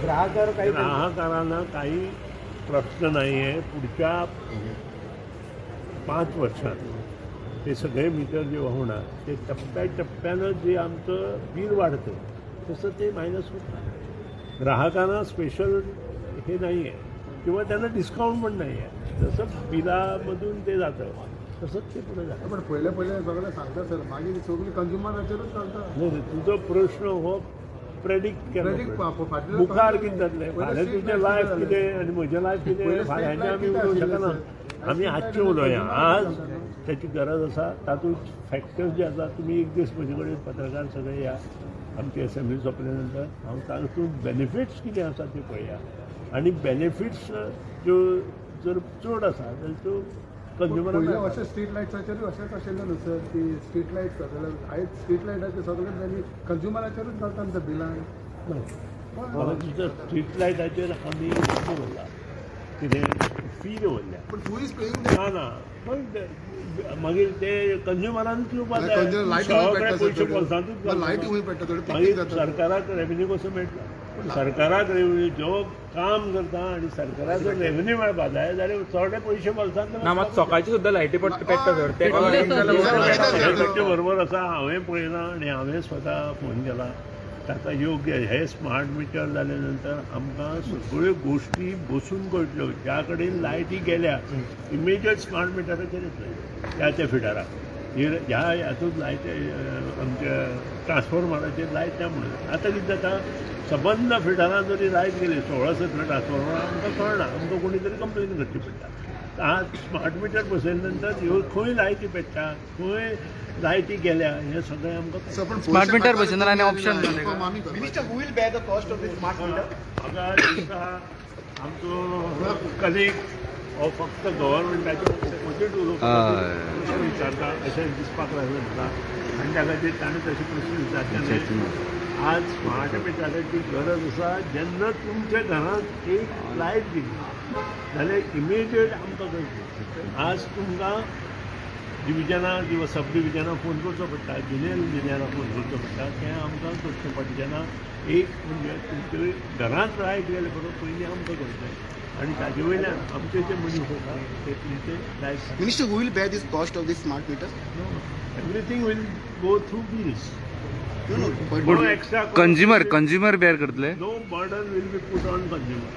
ग्राहकांना काही प्रश्न नाही आहे. पुढच्या 5 वर्षात ते सगळे मीटर जेव्हा होणार ते टप्प्याटप्प्यानं जे आमचं बिल वाढतं तसं ते मायनस होतं. ग्राहकांना स्पेशल हे नाही आहे किंवा त्यांना डिस्काउंट पण नाही आहे. जसं बिलामधून ते जातं तसंच ते पुढे जातं. पण पहिले सगळं सांगता सर मागे सगळी कंझ्युमराचेरच चालतं. नाही तुझो प्रश्न हो प्रेडिक्ट केलो मुखार कितें जातलें फाल्यां तुजें लायफ कितें आनी म्हजें लायफ कितें फाल्यांचें आमी उलोवंक शकना. आमी आजचें उलोवया. आज त्याची गरज आसा. तातूंत फॅक्टर्स जे आसा तुमी एक दीस म्हजे कडेन पत्रकार सगळे या आमची असेंब्ली सोंपले नंतर हांव तातूंत बेनिफिट्स कितें आसा ते पळया आनी बेनिफिट्स ज्यो जर चड आसा जाल्यार त्यो कंझ्युमरांक अशें स्ट्रीट लायट्साचेरूय अशेंच आशिल्लें न्हू सर की स्ट्रीट लायट्स जाल्यार आयज स्ट्रीट लायटाचे सगळे कंझ्युमराचेरूच घालता आमच्या बिलान. तुज्या स्ट्रीट लायटाचेर आमी दवरला कितें फी दवरल्या पण हू इज पेयींग ना ना पण मागीर ते कंझ्युमरांक दिवपाक जाय. पयशे पळसांतूच मागीर सरकाराक रेव्हेन्यू कसो मेळटा. सरकाराक रेव्हेन्यू जो काम करता आनी सरकाराचो रेव्हेन्यू मेळपाक जाय जाल्यार चडे पयशे पळसांत ना मात सकाळची सुद्दां लायटी पेट्टा सर ते बरोबर आसा. हांवें पळयलां आनी हांवें स्वता फोन केला ताका योग्य हे स्मार्ट मिटर जाले नंतर आमकां सगळ्यो गोश्टी बसून कळटल्यो. ज्या कडेन लायटी गेल्या इमिजिएट स्मार्ट मिटराचेर येतले त्या फिडाराक ह्या हातूंत लायट आमच्या ट्रान्सफॉर्मराचेर लायट त्या म्हणून आतां कितें जाता सबंद फिडारां जरी लायट गेली 16-17 ट्रान्सफॉर्मर आमकां कळना. आमकां कोणी तरी कंप्लेन करची पडटा. आज स्मार्ट मिटर बसयले नंतर ह्यो खंय लायटी पेट्टा खंय लायटी गेल्या हे सगळें आमकां स्मार्ट मीटर बसयनार आनी option minister who will bear the cost of this smart meter. हांगा दिसता आमचो कलीग हो फक्त गव्हर्मेंटाचे ऑपोजीट उलोवपाक विचारता अशें दिसपाक लागलें म्हाका. आनी त्या खातीर ताणें तशे प्रश्न विचारचे नाही. आज स्मार्ट मिटराची गरज आसा. जेन्ना तुमच्या घरांत एक लायट गेली जाल्यार इमिजिएट आमकां कळटलें. आज तुमकां डिविजनां किंवा सब डिविजनां फोन करचो पडटा जुनियर इंजिनियराक फोन करचो पडटा. तें आमकां करचें पडटा जेन्ना एक म्हणजे तुमच्या घरांत लायट गेले बरोबर पयलीं आमकां कळटलें आनी ताजे वयल्यान आमचे जे मनीस आसा ते लायट. Minister who will bear this cost of this smart meter. Everything will go through bills. Consumer bear करतले. No burden will be put on consumer.